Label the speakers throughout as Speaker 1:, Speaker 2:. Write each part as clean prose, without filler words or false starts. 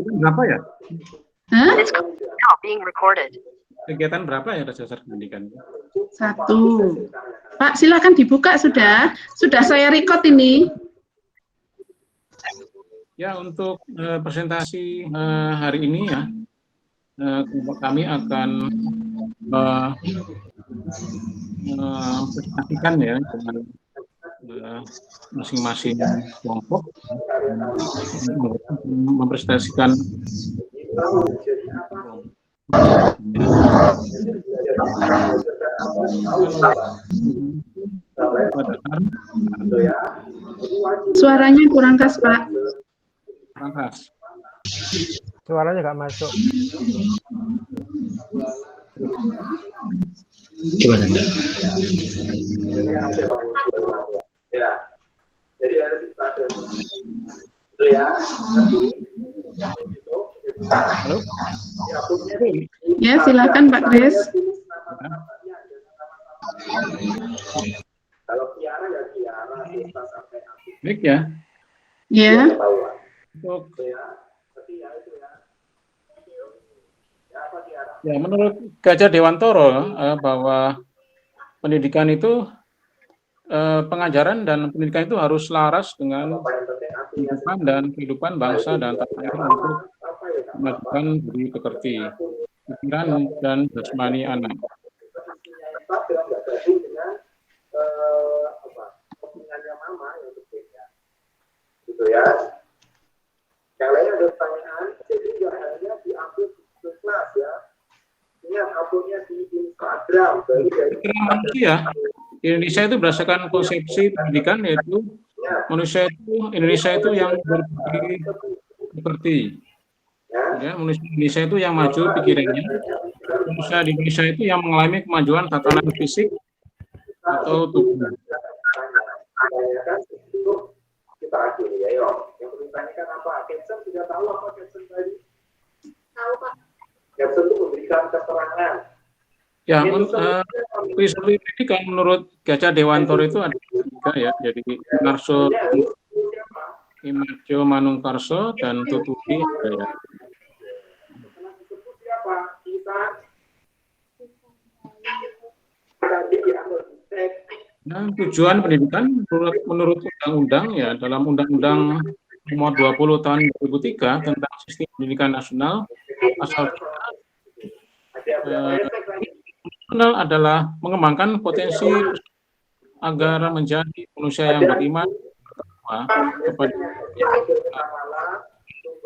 Speaker 1: berapa ya?
Speaker 2: Hah?
Speaker 1: Kegiatan berapa ya dasar pendidikan?
Speaker 2: 1. Pak, silakan dibuka sudah. Sudah saya record ini.
Speaker 1: Ya, untuk presentasi hari ini ya, kami akan presentasikan ya dengan masing-masing kelompok mempresentasikan
Speaker 2: Suaranya kurang keras, Pak.
Speaker 1: kurang keras.
Speaker 3: Suaranya nggak masuk.
Speaker 4: Gimana?
Speaker 5: Ya, jadi harus dipakai. Itu ya.
Speaker 1: Halo?
Speaker 2: Ya, silakan Pak Kris.
Speaker 5: Kalau Kiara ya Kiara, sampai
Speaker 1: Baik ya.
Speaker 2: Ya.
Speaker 1: Untuk ya, menurut Gajah Dewantoro bahwa pendidikan itu pengajaran dan pendidikan itu harus selaras dengan kehidupan dan kehidupan bangsa dan tanah air untuk memajukan budi pekerti, pikiran dan jasmani anak.
Speaker 5: Gitu ya. Yang lain ada pertanyaan, jadi nggak hanya diambil di kelas ya. Ingat uploadnya di Instagram.
Speaker 1: Manusia Indonesia itu berdasarkan konsepsi pendidikan yaitu Indonesia itu yang berpikir seperti ya, manusia Indonesia itu yang maju pikirannya, manusia di Indonesia itu yang mengalami kemajuan tatanan fisik atau tubuh.
Speaker 5: Kita akhiri ya, yuk. Yang perlu ditanyakan apa? Caption sudah tahu apa caption tadi? Tahu Pak. Caption itu memberikan keterangan.
Speaker 1: Ya, filosofi pendidikan menurut Gajah Dewantoro itu ada 3 ya, jadi Narso, Imajo Manungkarso dan Tutubi ya. Nah, tujuan pendidikan menurut undang-undang ya, dalam Undang-Undang Nomor 20 Tahun 2003 tentang Sistem Pendidikan Nasional pasal adalah mengembangkan potensi agar menjadi manusia yang beriman kepada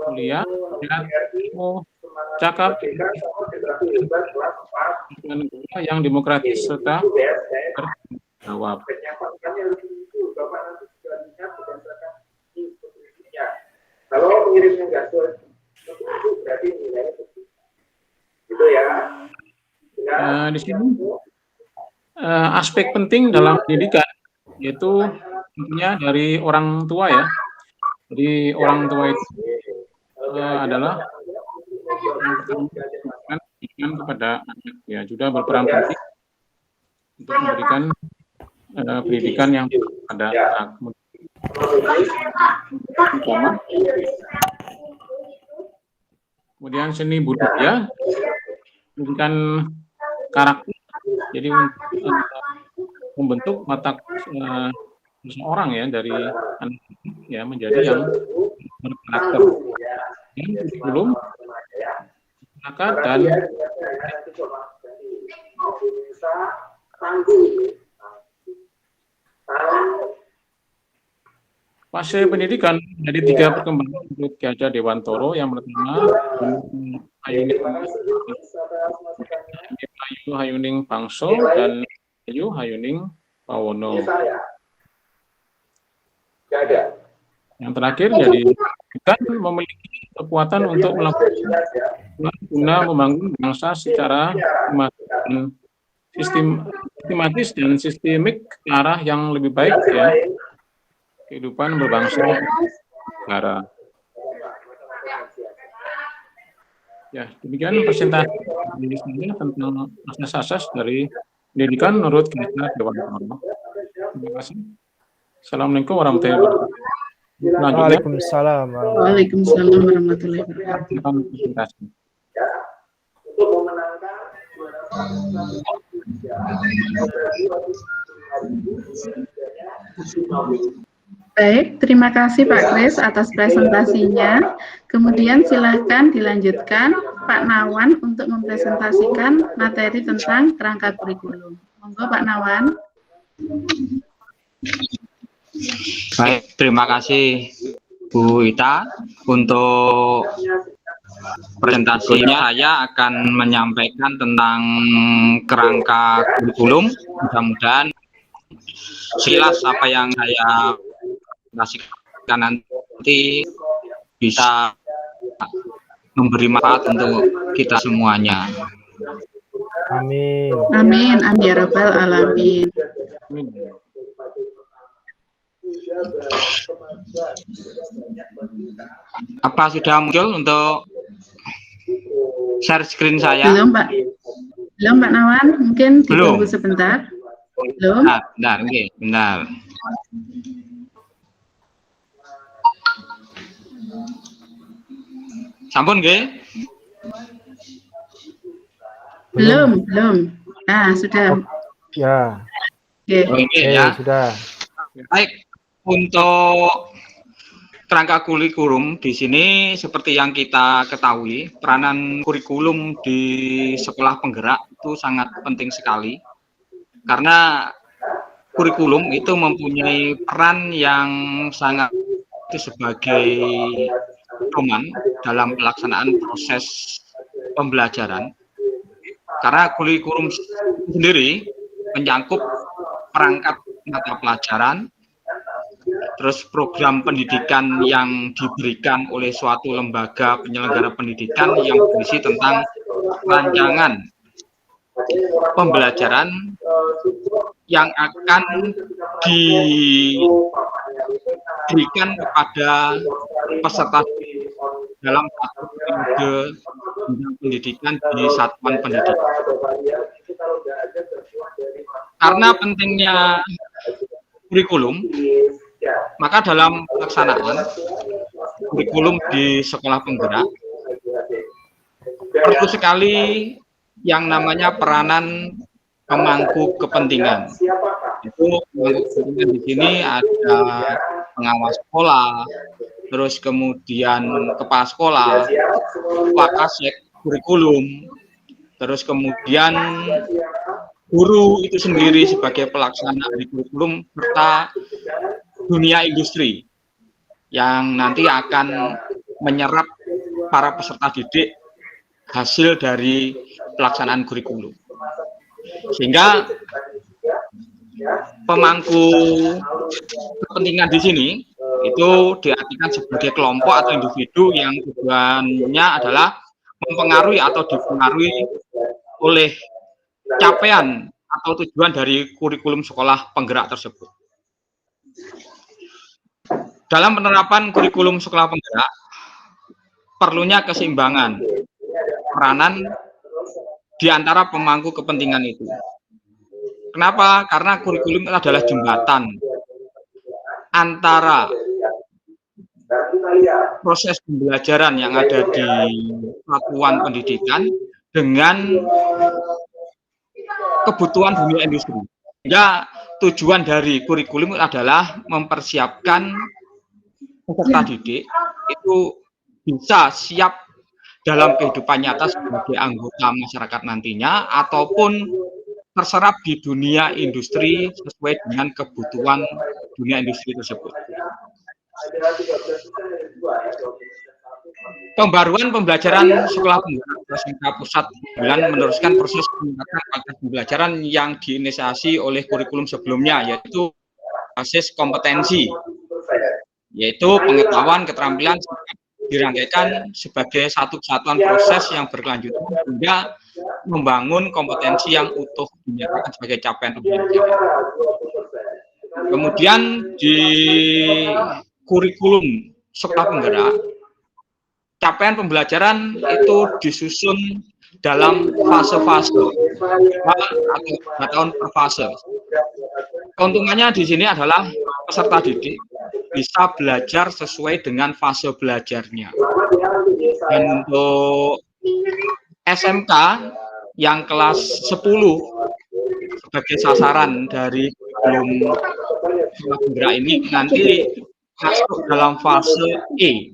Speaker 1: kuliah, ilmu, cakap, dengan yang demokratis serta berjawab.
Speaker 5: Kalau mengirimnya nggak berarti nilainya itu ya.
Speaker 1: Di sini aspek penting dalam pendidikan yaitu tentunya dari orang tua ya. Jadi orang tua itu adalah pendidikan kepada anak ya, juga berperan penting untuk memberikan pendidikan yang pada anak. Kemudian seni budaya, pendidikan karakter, jadi untuk membentuk watak seseorang ya dari anak ya menjadi yang berkarakter. Yang belum masyarakat dan fase pendidikan dari 3 perkembangan menurut Gajah Dewantoro. Yang pertama Hayuning Pangso dan Hayuning Pawono. Yang terakhir jadi kita memiliki kekuatan untuk melakukan guna membangun bangsa secara sistematis dan sistemik ke arah yang lebih baik ya. Kehidupan berbangsa negara. Ya, demikian presentasi dari saya tentang asas-asas dari pendidikan menurut Gajah Dewantoro. Terima kasih. Assalamualaikum warahmatullahi wabarakatuh. Selanjutnya,
Speaker 3: Waalaikumsalam.
Speaker 2: Waalaikumsalam warahmatullahi wabarakatuh.
Speaker 1: silakan presentasi.
Speaker 5: Ya, untuk memenangkan
Speaker 2: Baik, terima kasih Pak Kris atas presentasinya. Kemudian silahkan dilanjutkan Pak Nawan untuk mempresentasikan materi tentang kerangka kurikulum. Monggo Pak Nawan.
Speaker 4: Baik, terima kasih Bu Ita untuk presentasinya. Saya akan menyampaikan tentang kerangka kurikulum. Mudah-mudahan sekilas apa yang saya kasihkan nanti bisa memberi manfaat untuk kita semuanya.
Speaker 3: Amin.
Speaker 2: Amin, amin ya rabbal alamin.
Speaker 4: Apa sudah muncul untuk share screen saya?
Speaker 2: Belum Pak. Belum Pak Nawan, mungkin ditunggu
Speaker 4: Belum.
Speaker 2: sebentar. Belum.
Speaker 4: Bentar, oke, bentar. Sampun nggih?
Speaker 2: Belum. Nah, sudah.
Speaker 3: Ya.
Speaker 2: Oke.
Speaker 4: Oh, ini ya.
Speaker 3: Sudah.
Speaker 4: Baik, untuk kerangka kurikulum di sini seperti yang kita ketahui, peranan kurikulum di sekolah penggerak itu sangat penting sekali. Karena kurikulum itu mempunyai peran yang sangat sebagai pedoman dalam pelaksanaan proses pembelajaran. Karena kurikulum sendiri menyangkut perangkat mata pelajaran, terus program pendidikan yang diberikan oleh suatu lembaga penyelenggara pendidikan yang berisi tentang rancangan pembelajaran yang akan diberikan kepada peserta dalam satu periode pendidikan di satuan pendidikan. Karena pentingnya kurikulum, maka dalam pelaksanaan kurikulum di sekolah penggerak perlu sekali yang namanya peranan pemangku kepentingan. Itu pemangku kepentingan di sini ada pengawas sekolah, terus kemudian kepala sekolah, wakasek kurikulum, terus kemudian guru itu sendiri sebagai pelaksana dari kurikulum, serta dunia industri yang nanti akan menyerap para peserta didik hasil dari pelaksanaan kurikulum. Sehingga pemangku kepentingan di sini itu diartikan sebagai kelompok atau individu yang tujuannya adalah mempengaruhi atau dipengaruhi oleh capaian atau tujuan dari kurikulum sekolah penggerak tersebut. Dalam penerapan kurikulum sekolah penggerak, perlunya keseimbangan peranan di antara pemangku kepentingan itu. Kenapa? Karena kurikulum adalah jembatan antara proses pembelajaran yang ada di satuan pendidikan dengan kebutuhan dunia industri. Ya, tujuan dari kurikulum adalah mempersiapkan peserta didik itu bisa siap dalam kehidupan nyata sebagai anggota masyarakat nantinya ataupun terserap di dunia industri sesuai dengan kebutuhan dunia industri tersebut. Pembaruan pembelajaran sekolah penggerak pusat meneruskan proses peningkatan kualitas pembelajaran yang diinisiasi oleh kurikulum sebelumnya, yaitu basis kompetensi, yaitu pengetahuan, keterampilan dirangkaikan sebagai satu kesatuan proses yang berkelanjutan hingga membangun kompetensi yang utuh dinyatakan sebagai capaian pembelajaran. Kemudian di kurikulum sekolah penggerak, capaian pembelajaran itu disusun dalam fase-fase atau 2 tahun per fase. Keuntungannya di sini adalah peserta didik bisa belajar sesuai dengan fase belajarnya. Dan untuk SMK yang kelas 10 sebagai sasaran dari kurikulum sekolah penggerak ini nanti masuk dalam fase E.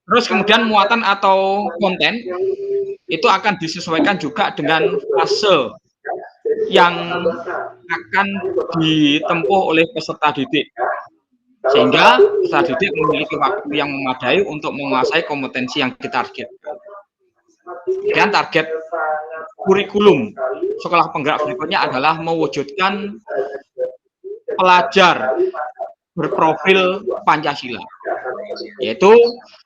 Speaker 4: Terus kemudian muatan atau konten itu akan disesuaikan juga dengan fase yang akan ditempuh oleh peserta didik. Sehingga peserta didik memiliki waktu yang memadai untuk menguasai kompetensi yang ditargetkan. Dan target kurikulum sekolah penggerak berikutnya adalah mewujudkan pelajar berprofil Pancasila, yaitu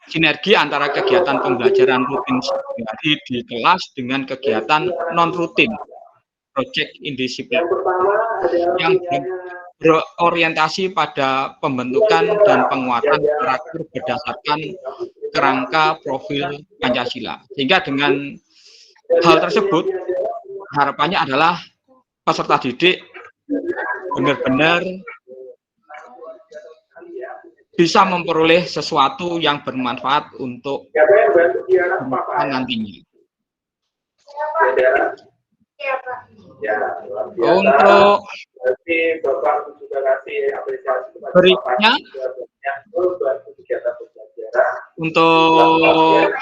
Speaker 4: sinergi antara kegiatan pembelajaran rutin sehari-hari di kelas dengan kegiatan non-rutin, project indisiplin, yang berorientasi pada pembentukan dan penguatan karakter berdasarkan kerangka profil Pancasila. Sehingga dengan hal tersebut, harapannya adalah peserta didik benar-benar bisa memperoleh sesuatu yang bermanfaat untuk nantinya. Untuk berikutnya, untuk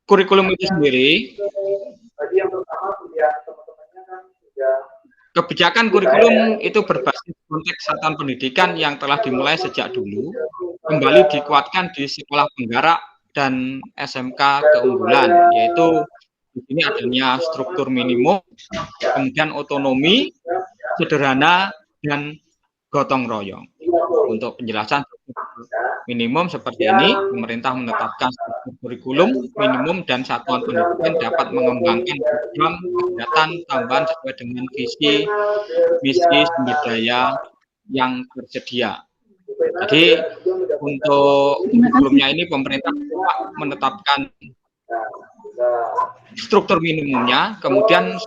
Speaker 4: kurikulum itu sendiri, kebijakan kurikulum itu berbasis konteks satuan pendidikan yang telah dimulai sejak dulu, kembali dikuatkan di sekolah penggerak dan SMK keunggulan, yaitu di sini adanya struktur minimum, kemudian otonomi, sederhana, dan gotong royong. Untuk penjelasan minimum seperti ini, pemerintah menetapkan struktur kurikulum minimum dan satuan pendidikan dapat mengembangkan program kegiatan tambahan sesuai dengan visi, misi, sumber daya yang tersedia. Jadi untuk kurikulumnya ini pemerintah menetapkan struktur minimumnya, kemudian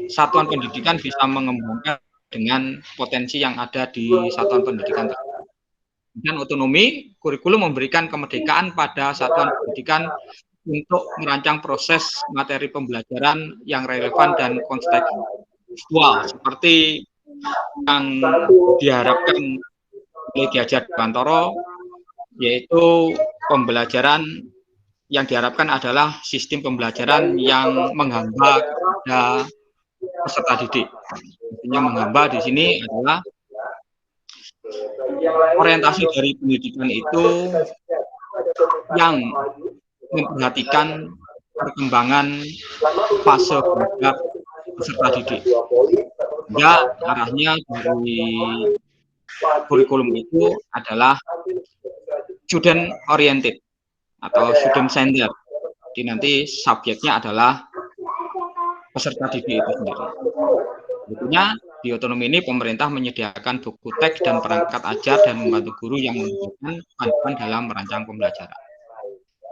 Speaker 4: satuan pendidikan bisa mengembangkan dengan potensi yang ada di satuan pendidikan tersebut. Dan otonomi, kurikulum memberikan kemerdekaan pada satuan pendidikan untuk merancang proses materi pembelajaran yang relevan dan kontekstual, seperti yang diharapkan oleh Ki Hajar Dewantara, yaitu pembelajaran yang diharapkan adalah sistem pembelajaran yang menghamba kepada peserta didik. Artinya menghamba di sini adalah orientasi dari pendidikan itu yang memperhatikan perkembangan fase belajar peserta didik. Ya, arahnya dari kurikulum itu adalah student oriented atau student center. Jadi nanti subjeknya adalah peserta didik itu sendiri. Tentunya di otonomi ini pemerintah menyediakan buku teks dan perangkat ajar dan membantu guru yang membutuhkan bantuan dalam merancang pembelajaran.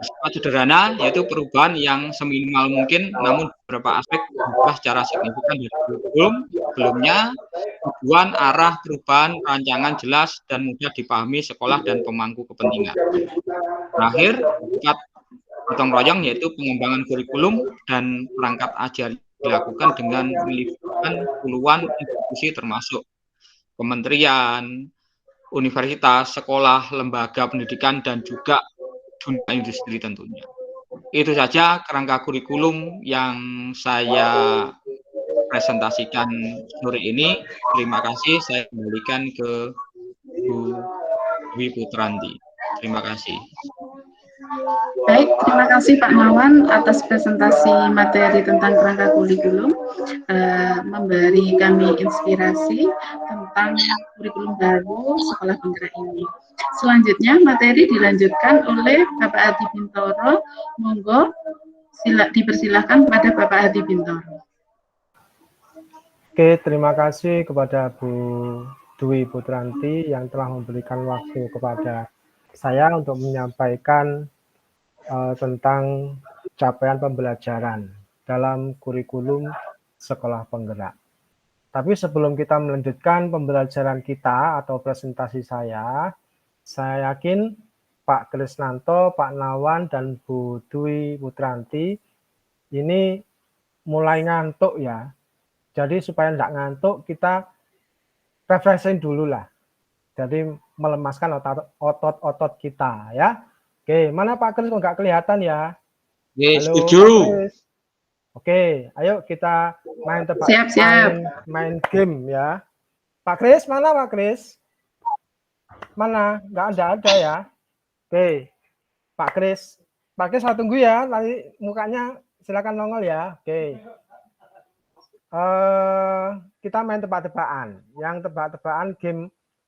Speaker 4: Sifat sederhana yaitu perubahan yang seminimal mungkin, namun beberapa aspek berubah secara signifikan dari kurikulum sebelumnya. Tujuan, arah perubahan, rancangan jelas dan mudah dipahami sekolah dan pemangku kepentingan. Terakhir, sifat gotong royong yaitu pengembangan kurikulum dan perangkat ajar dilakukan dengan melibatkan puluhan institusi termasuk kementerian, universitas, sekolah, lembaga pendidikan, dan juga dunia industri tentunya. Itu saja kerangka kurikulum yang saya presentasikan sore ini. Terima kasih, saya kembalikan ke Bu Dwi Putranti. Terima kasih.
Speaker 2: Baik, terima kasih Pak Mawan atas presentasi materi tentang kerangka kurikulum, memberi kami inspirasi tentang kurikulum baru sekolah penggerak ini. Selanjutnya materi dilanjutkan oleh Bapak Adi Bintoro. Monggo dipersilakan kepada Bapak Adi Bintoro.
Speaker 3: Oke, terima kasih kepada Bu Dwi Putranti yang telah memberikan waktu kepada saya untuk menyampaikan tentang capaian pembelajaran dalam kurikulum sekolah penggerak. Tapi sebelum kita melanjutkan pembelajaran kita atau presentasi saya yakin Pak Krisnanto, Pak Nawan, dan Bu Dwi Putranti ini mulai ngantuk ya. Jadi supaya tidak ngantuk, kita refreshing dulu lah. Jadi melemaskan otot-otot kita ya. Oke, mana Pak Kris kok nggak kelihatan ya?
Speaker 4: Yes,
Speaker 3: Halo
Speaker 4: setuju.
Speaker 3: Pak Kris. Oke, ayo kita main tebak
Speaker 2: Siap.
Speaker 3: main game ya. Pak Kris, mana Pak Kris? Mana? Nggak ada ya. Oke, Pak Kris. Pak Kris saya tunggu ya. Nanti mukanya silakan nongol ya. Oke. Kita main tebak-tebakan. Yang tebak-tebakan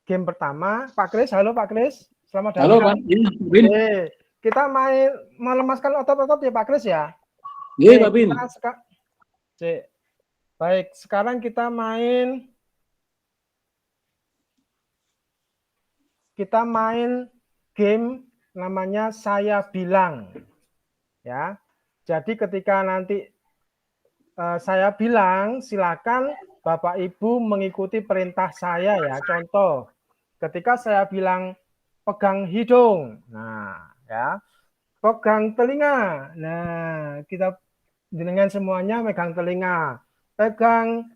Speaker 3: game pertama. Pak Kris, halo Pak Kris. Selamat
Speaker 1: Halo
Speaker 3: datang.
Speaker 1: Pak Bin.
Speaker 3: Oke, kita main melemaskan otot-otot ya Pak Kris ya.
Speaker 1: Iya Pak Bin.
Speaker 3: Baik, sekarang kita main game namanya Saya Bilang. Ya. Jadi ketika nanti saya bilang, silakan Bapak Ibu mengikuti perintah saya ya. Contoh, ketika saya bilang pegang hidung. Nah, ya. Pegang telinga. Nah, kita dengan semuanya megang telinga. Pegang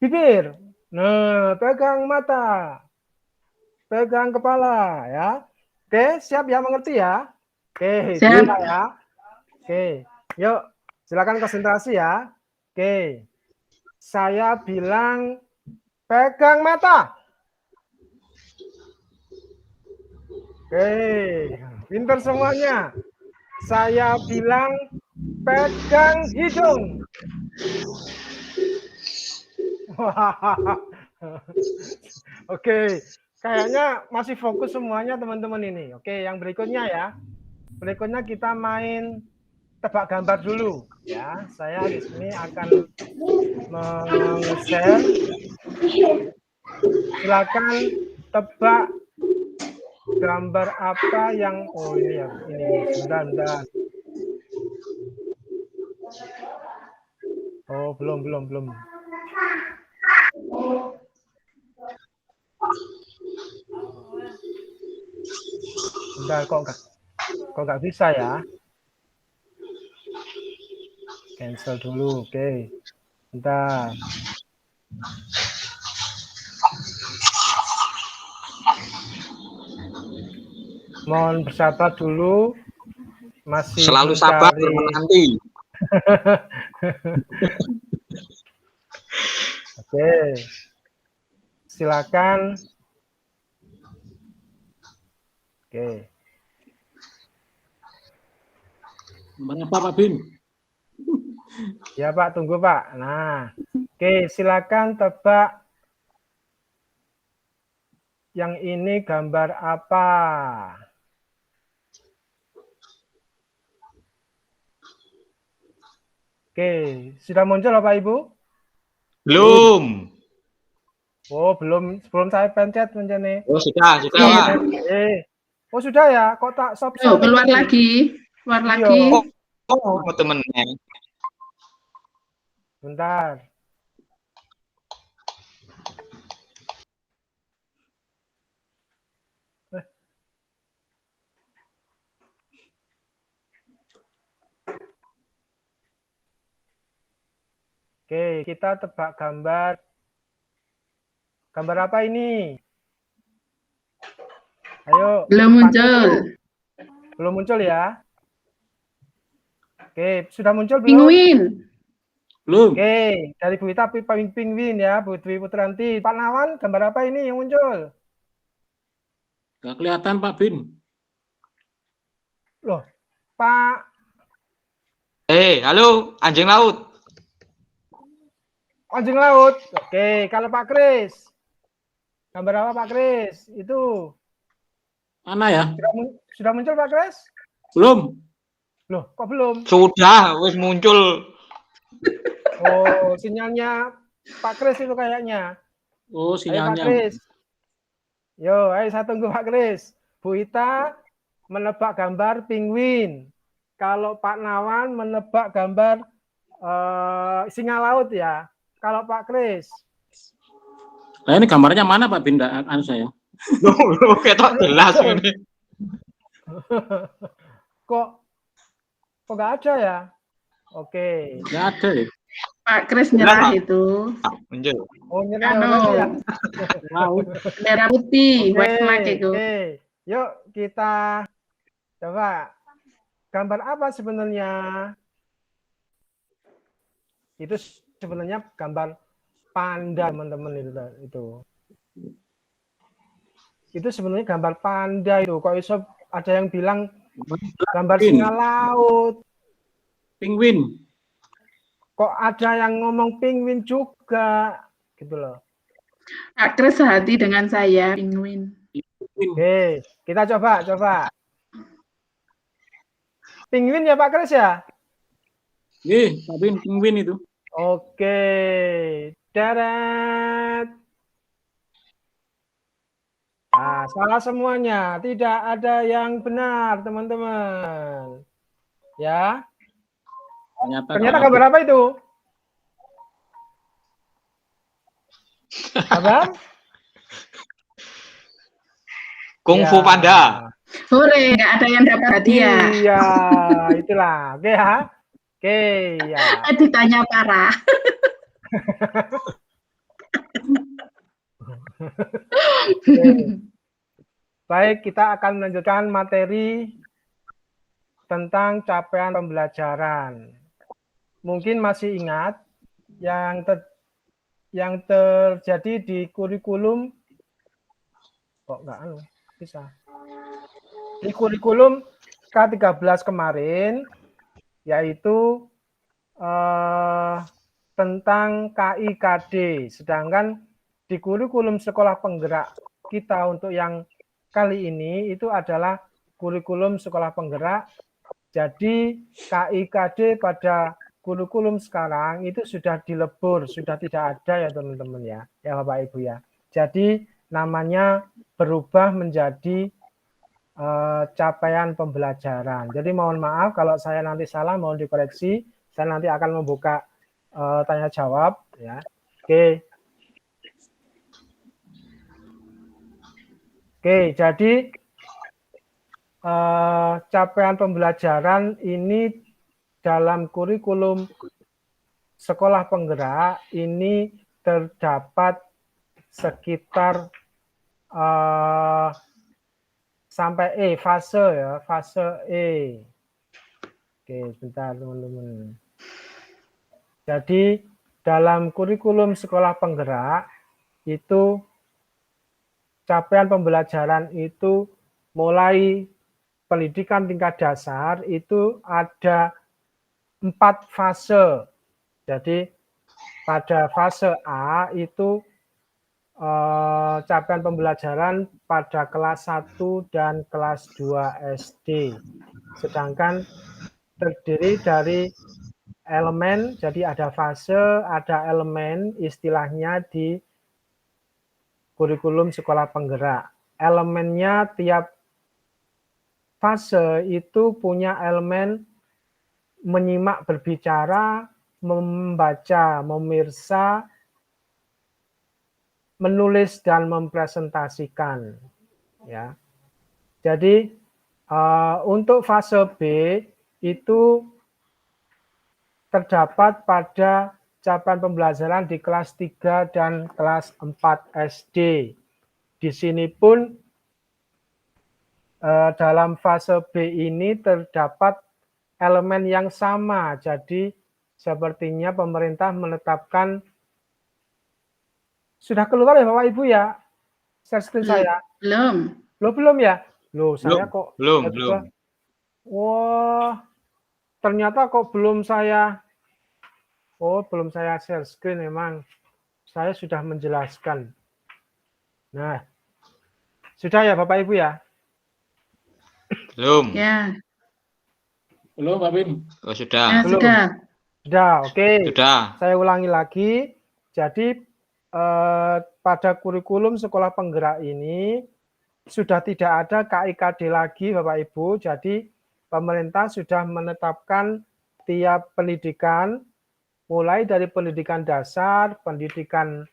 Speaker 3: bibir. Nah, pegang mata. Pegang kepala ya. Oke, siap ya, mengerti ya? Oke,
Speaker 2: Siap.
Speaker 3: bisa ya. Oke, yuk silakan konsentrasi ya. Oke. Saya bilang pegang mata. Oke, pinter semuanya. Saya bilang pegang hidung. Oke, kayaknya masih fokus semuanya teman-teman ini. Oke, yang berikutnya ya. Berikutnya kita main tebak gambar dulu ya. Saya di sini akan meng-share. Silakan tebak gambar apa yang ini ya, ini sebentar. Oh, belum. Bentar, kok nggak bisa ya? Cancel dulu, oke. Bentar. Mohon bersabar dulu. Masih
Speaker 4: Selalu
Speaker 3: mencari...
Speaker 4: sabar menanti.
Speaker 3: Oke. Silakan. Oke.
Speaker 1: Mana Pak Bin?
Speaker 3: Ya Pak, tunggu Pak. Nah, oke, silakan tebak yang ini gambar apa? Oke, sudah muncul Bapak Ibu?
Speaker 4: Belum.
Speaker 3: Oh, belum. Sebelum saya pencet nih.
Speaker 4: Oh, sudah Pak.
Speaker 3: Oh, sudah ya? Kok tak stop?
Speaker 2: Keluar lagi.
Speaker 4: Oh, temennya.
Speaker 3: Bentar. Oke, kita tebak gambar. Gambar apa ini? Ayo.
Speaker 2: Belum muncul.
Speaker 3: Belum muncul ya? Oke, sudah muncul belum?
Speaker 2: Pinguin.
Speaker 1: Belum.
Speaker 3: Oke, dari Bu Ita Pinguin ya, Bu Dwi Putranti. Pak Nawan, gambar apa ini yang muncul?
Speaker 1: Nggak kelihatan Pak Bin.
Speaker 3: Loh, Pak.
Speaker 4: Halo, anjing laut.
Speaker 3: Anjing laut. Oke, kalau Pak Kris. Gambar apa Pak Kris? Itu.
Speaker 1: Mana ya?
Speaker 3: Sudah muncul Pak Kris?
Speaker 1: Belum.
Speaker 3: Loh, kok belum?
Speaker 4: Sudah, wis muncul.
Speaker 3: Oh, sinyalnya Pak Kris itu kayaknya.
Speaker 1: Oh, sinyalnya.
Speaker 3: Ayo Pak Kris. Yo, ayo saya tunggu Pak Kris. Bu Ita menebak gambar penguin. Kalau Pak Nawan menebak gambar singa laut ya. kalau Pak Kris?
Speaker 1: Nah, ini gambarnya mana Pak Binda? Anu saya.
Speaker 4: Loh, ketok jelas ini.
Speaker 3: Kok nggak ada ya? Oke.
Speaker 1: Nggak ada ya.
Speaker 2: Pak Kris
Speaker 4: Benar,
Speaker 2: nyerah
Speaker 4: Pak.
Speaker 2: itu.
Speaker 4: Menjel.
Speaker 3: Oh, nyerah
Speaker 2: Anu,
Speaker 3: berarti ya.
Speaker 1: Wow.
Speaker 2: bendera putih, white flag itu.
Speaker 3: Oke. Yuk kita coba. Gambar apa sebenarnya? Itu sebenarnya gambar panda, teman-teman, itu. Itu sebenarnya gambar panda itu. Kok bisa ada yang bilang gambar singa laut?
Speaker 1: Penguin.
Speaker 3: Kok ada yang ngomong penguin juga? Gitu loh.
Speaker 2: Pak Kris sehati dengan saya, penguin.
Speaker 3: Oke, kita coba. Penguin ya Pak Kris ya?
Speaker 1: Pak Bin, penguin itu.
Speaker 3: Oke, darat. Nah, salah semuanya. Tidak ada yang benar, teman-teman. Ya. Ternyata gambar apa itu? Gambar?
Speaker 4: Kung Fu Panda.
Speaker 2: Hore, nggak ada yang dapat hadiah.
Speaker 3: Iya, itulah. Oke ya. Oke, ya.
Speaker 2: Ditanya parah.
Speaker 3: Baik, kita akan melanjutkan materi tentang capaian pembelajaran. Mungkin masih ingat yang terjadi di kurikulum bisa. Di kurikulum K13 kemarin, yaitu tentang KIKD. Sedangkan di kurikulum sekolah penggerak kita untuk yang kali ini itu adalah kurikulum sekolah penggerak. Jadi KIKD pada kurikulum sekarang itu sudah dilebur, sudah tidak ada ya teman-teman ya Bapak Ibu ya. Jadi namanya berubah menjadi capaian pembelajaran. Jadi mohon maaf kalau saya nanti salah, mohon dikoreksi. Saya nanti akan membuka tanya jawab ya. Oke, jadi capaian pembelajaran ini dalam kurikulum sekolah penggerak ini terdapat sekitar sampai fase ya, fase E. Oke, sebentar teman-teman. Jadi dalam kurikulum sekolah penggerak itu capaian pembelajaran itu mulai pendidikan tingkat dasar itu ada 4 fase. Jadi pada fase A itu capaian pembelajaran pada kelas 1 dan kelas 2 SD. Sedangkan terdiri dari elemen, jadi ada fase, ada elemen istilahnya di kurikulum sekolah penggerak. Elemennya tiap fase itu punya elemen menyimak berbicara, membaca, memirsa, menulis dan mempresentasikan. Ya. Jadi untuk fase B itu terdapat pada capaian pembelajaran di kelas 3 dan kelas 4 SD. Di sini pun dalam fase B ini terdapat elemen yang sama. Jadi sepertinya pemerintah menetapkan, sudah keluar ya Bapak Ibu ya share screen saya?
Speaker 2: Belum.
Speaker 3: Belum ya? Saya kok
Speaker 4: belum.
Speaker 3: Wah, ternyata kok belum saya share screen memang. Saya sudah menjelaskan. Nah, sudah ya Bapak Ibu ya?
Speaker 4: Belum.
Speaker 2: Ya.
Speaker 1: Belum, Pak Bin.
Speaker 4: Oh, sudah.
Speaker 2: Ya,
Speaker 3: Belum. Sudah, oke.
Speaker 4: Sudah.
Speaker 3: Saya ulangi lagi. Jadi pada kurikulum sekolah penggerak ini sudah tidak ada KIKD lagi Bapak Ibu. Jadi pemerintah sudah menetapkan tiap pendidikan mulai dari pendidikan dasar, pendidikan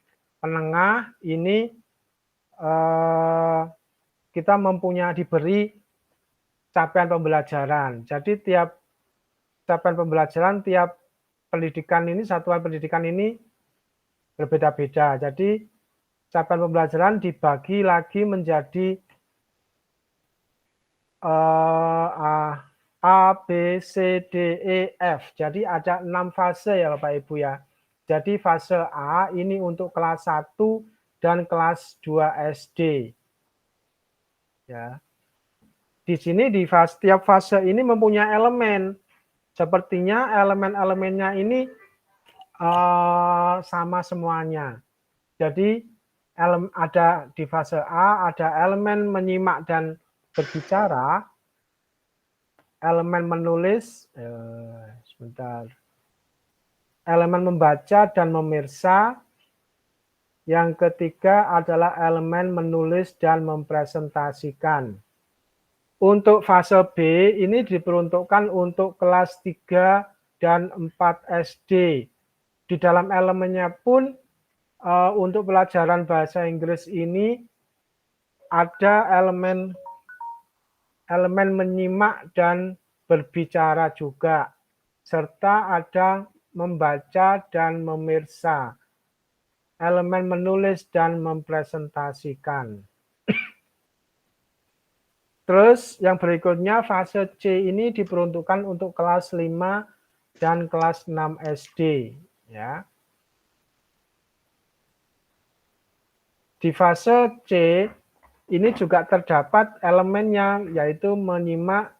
Speaker 3: menengah, ini kita diberi capaian pembelajaran. Jadi tiap capaian pembelajaran, tiap pendidikan ini, satuan pendidikan ini berbeda-beda. Jadi capaian pembelajaran dibagi lagi menjadi A, B, C, D, E, F. Jadi ada 6 fase ya Bapak Ibu ya. Jadi fase A ini untuk kelas 1 dan kelas 2 SD. Ya. Di sini di tiap fase ini mempunyai elemen. Sepertinya elemen-elemennya ini sama semuanya. Jadi ada di fase A ada elemen menyimak dan berbicara, elemen menulis, elemen membaca dan memirsa. Yang ketiga adalah elemen menulis dan mempresentasikan. Untuk fase B ini diperuntukkan untuk kelas 3 dan 4 SD. Di dalam elemennya pun untuk pelajaran bahasa Inggris ini ada elemen menyimak dan berbicara juga, serta ada membaca dan memirsa, elemen menulis dan mempresentasikan. Terus yang berikutnya fase C ini diperuntukkan untuk kelas 5 dan kelas 6 SD. Ya. Di fase C ini juga terdapat elemennya, yaitu menyimak,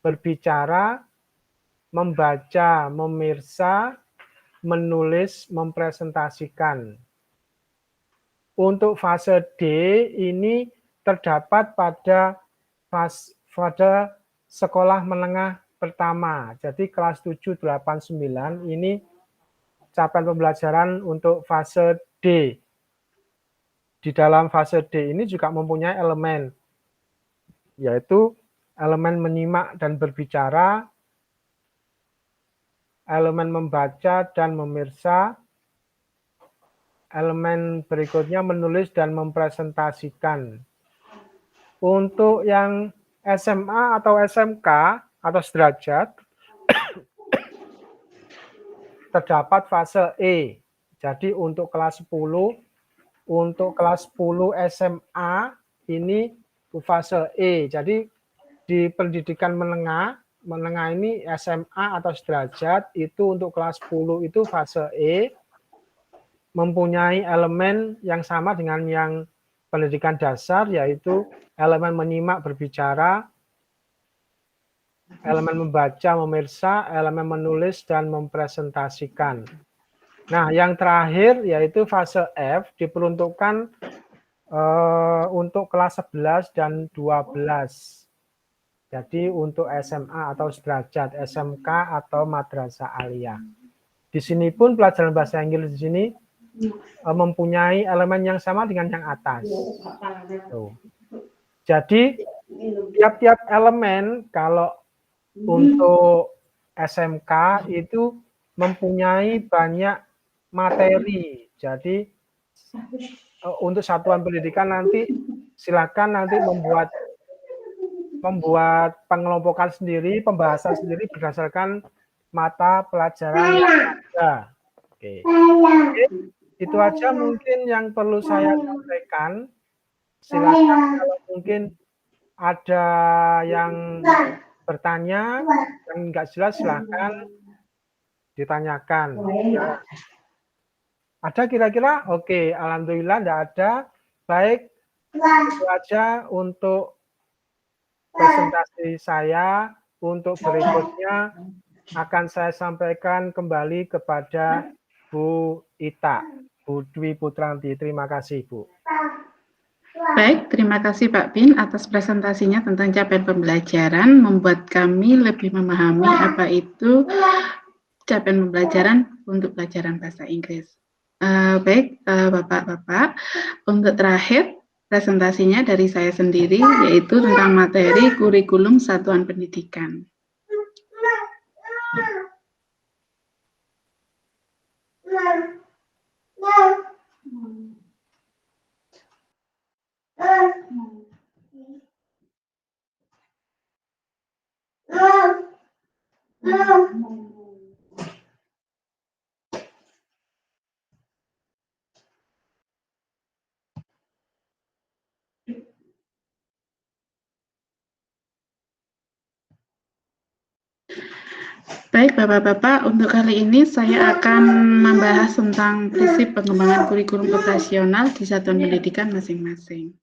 Speaker 3: berbicara, membaca, memirsa, menulis, mempresentasikan. Untuk fase D ini terdapat pada sekolah menengah pertama. Jadi kelas 7, 8, 9 ini capaian pembelajaran untuk fase D. Di dalam fase D ini juga mempunyai elemen, yaitu elemen menyimak dan berbicara, elemen membaca dan memirsa, elemen berikutnya menulis dan mempresentasikan. Untuk yang SMA atau SMK atau sederajat, terdapat fase E. Jadi untuk kelas 10, untuk kelas 10 SMA ini fase E. Jadi di pendidikan menengah ini SMA atau sederajat itu untuk kelas 10 itu fase E, mempunyai elemen yang sama dengan yang pendidikan dasar, yaitu elemen menyimak, berbicara, elemen membaca, memirsa, elemen menulis, dan mempresentasikan. Nah, yang terakhir yaitu fase F diperuntukkan untuk kelas 11 dan 12. Jadi untuk SMA atau sederajat, SMK atau madrasah aliyah. Di sini pun pelajaran bahasa Inggris di sini mempunyai elemen yang sama dengan yang atas. Tuh. Jadi tiap-tiap elemen kalau untuk SMK itu mempunyai banyak materi. Jadi untuk satuan pendidikan nanti silakan nanti membuat pengelompokan sendiri, pembahasan sendiri berdasarkan mata pelajaran yang ada. Oke. Itu aja mungkin yang perlu saya sampaikan. Silakan kalau mungkin ada yang bertanya yang nggak jelas silakan ditanyakan. Ada kira-kira? Oke, alhamdulillah nggak ada. Baik, itu aja untuk presentasi saya. Untuk berikutnya akan saya sampaikan kembali kepada Bu Ita, Bu Dwi Putranti. Terima kasih, Bu.
Speaker 2: Baik, terima kasih Pak Bin atas presentasinya tentang capaian pembelajaran, membuat kami lebih memahami apa itu capaian pembelajaran untuk pelajaran bahasa Inggris. Baik, Bapak-Bapak, untuk terakhir presentasinya dari saya sendiri, yaitu tentang materi kurikulum satuan pendidikan. Baik, Bapak-Bapak, untuk kali ini saya akan membahas tentang prinsip pengembangan kurikulum operasional di satuan pendidikan masing-masing.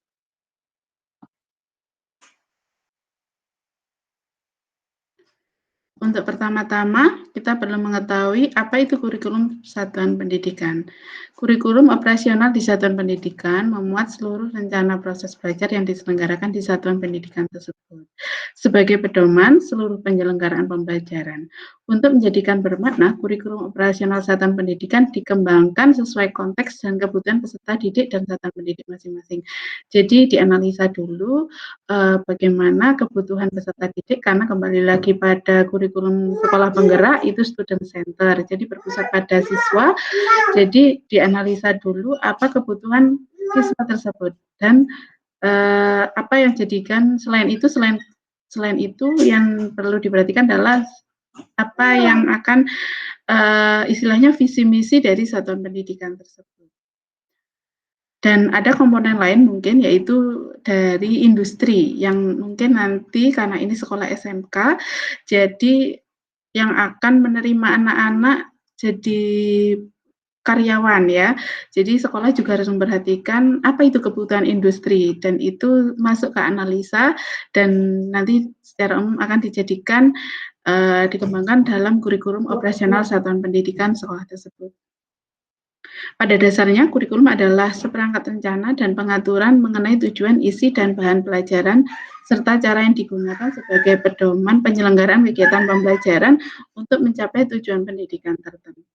Speaker 2: Untuk pertama-tama, kita perlu mengetahui apa itu kurikulum satuan pendidikan. Kurikulum operasional di satuan pendidikan memuat seluruh rencana proses belajar yang diselenggarakan di satuan pendidikan tersebut, sebagai pedoman seluruh penyelenggaraan pembelajaran. Untuk menjadikan bermakna, kurikulum operasional satuan pendidikan dikembangkan sesuai konteks dan kebutuhan peserta didik dan satuan pendidik masing-masing. Jadi dianalisa dulu bagaimana kebutuhan peserta didik, karena kembali lagi pada kurikulum sekolah penggerak itu student center, jadi berpusat pada siswa. Jadi dianalisa dulu apa kebutuhan siswa tersebut dan apa yang jadikan selain itu yang perlu diperhatikan adalah apa yang akan istilahnya visi misi dari satuan pendidikan tersebut. Dan ada komponen lain mungkin yaitu dari industri yang mungkin nanti karena ini sekolah SMK, jadi yang akan menerima anak-anak jadi karyawan ya. Jadi sekolah juga harus memperhatikan apa itu kebutuhan industri dan itu masuk ke analisa dan nanti secara umum akan dijadikan dikembangkan dalam kurikulum operasional satuan pendidikan sekolah tersebut. Pada dasarnya, kurikulum adalah seperangkat rencana dan pengaturan mengenai tujuan, isi, dan bahan pelajaran, serta cara yang digunakan sebagai pedoman penyelenggaraan kegiatan pembelajaran untuk mencapai tujuan pendidikan tertentu.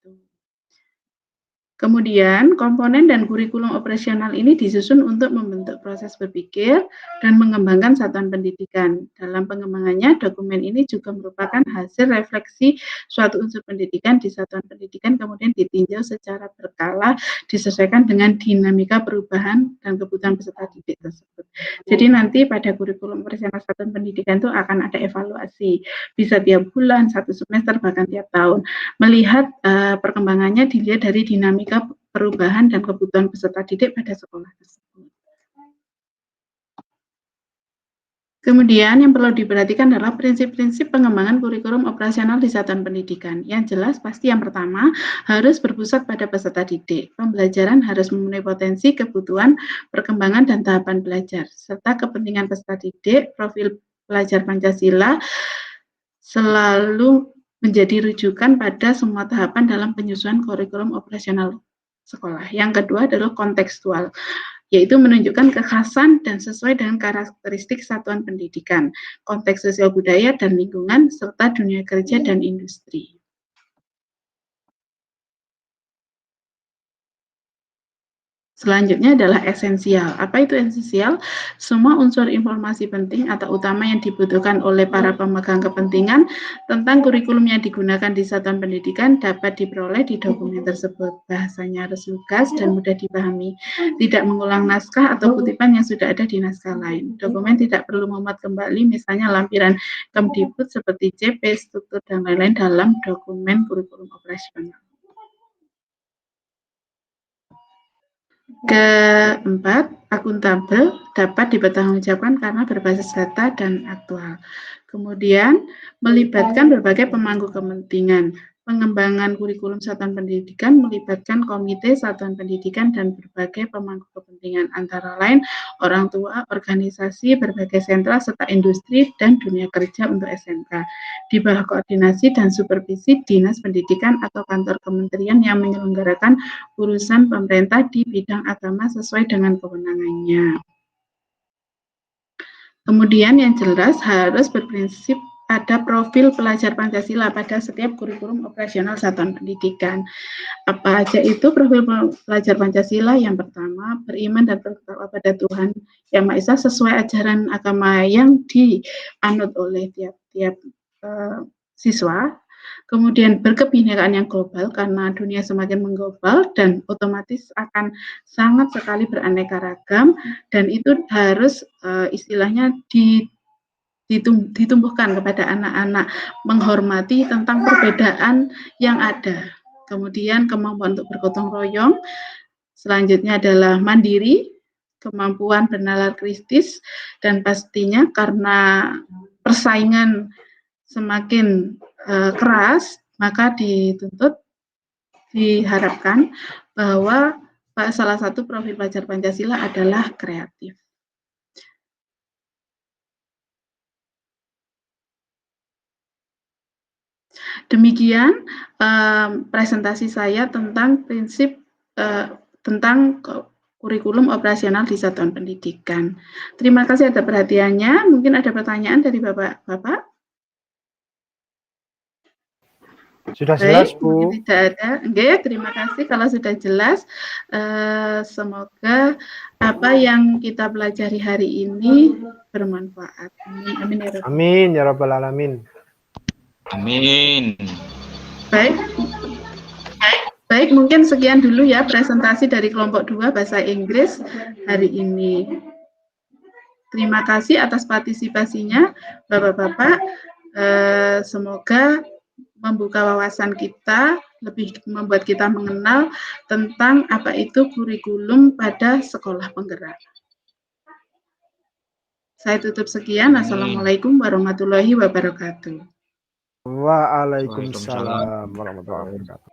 Speaker 2: Kemudian, komponen dan kurikulum operasional ini disusun untuk membentuk proses berpikir dan mengembangkan satuan pendidikan. Dalam pengembangannya, dokumen ini juga merupakan hasil refleksi suatu unsur pendidikan di satuan pendidikan, kemudian ditinjau secara berkala, disesuaikan dengan dinamika perubahan dan kebutuhan peserta didik tersebut. Jadi nanti pada kurikulum operasional satuan pendidikan itu akan ada evaluasi, bisa tiap bulan, 1 semester, bahkan tiap tahun. Melihat perkembangannya dilihat dari dinamika perubahan dan kebutuhan peserta didik pada sekolah tersebut. Kemudian yang perlu diperhatikan adalah prinsip-prinsip pengembangan kurikulum operasional di satuan pendidikan. Yang jelas pasti yang pertama harus berpusat pada peserta didik. Pembelajaran harus memenuhi potensi, kebutuhan, perkembangan, dan tahapan belajar, serta kepentingan peserta didik. Profil pelajar Pancasila selalu menjadi rujukan pada semua tahapan dalam penyusunan kurikulum operasional sekolah. Yang kedua adalah kontekstual, yaitu menunjukkan kekhasan dan sesuai dengan karakteristik satuan pendidikan, konteks sosial budaya dan lingkungan, serta dunia kerja dan industri. Selanjutnya adalah esensial. Apa itu esensial? Semua unsur informasi penting atau utama yang dibutuhkan oleh para pemegang kepentingan tentang kurikulum yang digunakan di satuan pendidikan dapat diperoleh di dokumen tersebut. Bahasanya harus lugas dan mudah dipahami, tidak mengulang naskah atau kutipan yang sudah ada di naskah lain. Dokumen tidak perlu memuat kembali misalnya lampiran Kemdikbud seperti CP, struktur, dan lain-lain dalam dokumen kurikulum operasional. Keempat, akuntabel, dapat dipertanggungjawabkan karena berbasis data dan aktual. Kemudian, melibatkan berbagai pemangku kepentingan. Pengembangan kurikulum satuan pendidikan melibatkan komite satuan pendidikan dan berbagai pemangku kepentingan, antara lain orang tua, organisasi, berbagai sentra, serta industri dan dunia kerja untuk SMK. Di bawah koordinasi dan supervisi Dinas Pendidikan atau kantor kementerian yang menyelenggarakan urusan pemerintah di bidang agama sesuai dengan kewenangannya. Kemudian yang jelas harus berprinsip ada profil pelajar Pancasila pada setiap kurikulum operasional satuan pendidikan. Apa aja itu profil pelajar Pancasila? Yang pertama, beriman dan bertakwa pada Tuhan Yang Maha Esa sesuai ajaran agama yang dianut oleh tiap-tiap siswa. Kemudian berkebinekaan yang global karena dunia semakin mengglobal dan otomatis akan sangat sekali beraneka ragam dan itu harus istilahnya ditumbuhkan kepada anak-anak, menghormati tentang perbedaan yang ada. Kemudian kemampuan untuk bergotong royong, selanjutnya adalah mandiri, kemampuan bernalar kritis, dan pastinya karena persaingan semakin keras, maka diharapkan bahwa salah satu profil pelajar Pancasila adalah kreatif. Demikian presentasi saya tentang prinsip tentang kurikulum operasional di satuan pendidikan. Terima kasih atas perhatiannya. Mungkin ada pertanyaan dari Bapak-Bapak?
Speaker 3: Sudah jelas,
Speaker 2: Baik,
Speaker 3: Bu.
Speaker 2: mungkin tidak ada. Oke, terima kasih kalau sudah jelas. Semoga apa yang kita pelajari hari ini bermanfaat. Amin, amin ya Rabbal.
Speaker 3: Amin ya rabbal alamin.
Speaker 4: Amin.
Speaker 2: Baik, mungkin sekian dulu ya presentasi dari kelompok 2 bahasa Inggris hari ini. Terima kasih atas partisipasinya, Bapak-Bapak. Semoga membuka wawasan kita, lebih membuat kita mengenal tentang apa itu kurikulum pada sekolah penggerak. Saya tutup sekian. Assalamualaikum warahmatullahi wabarakatuh.
Speaker 3: Waalaikumsalam warahmatullahi wabarakatuh.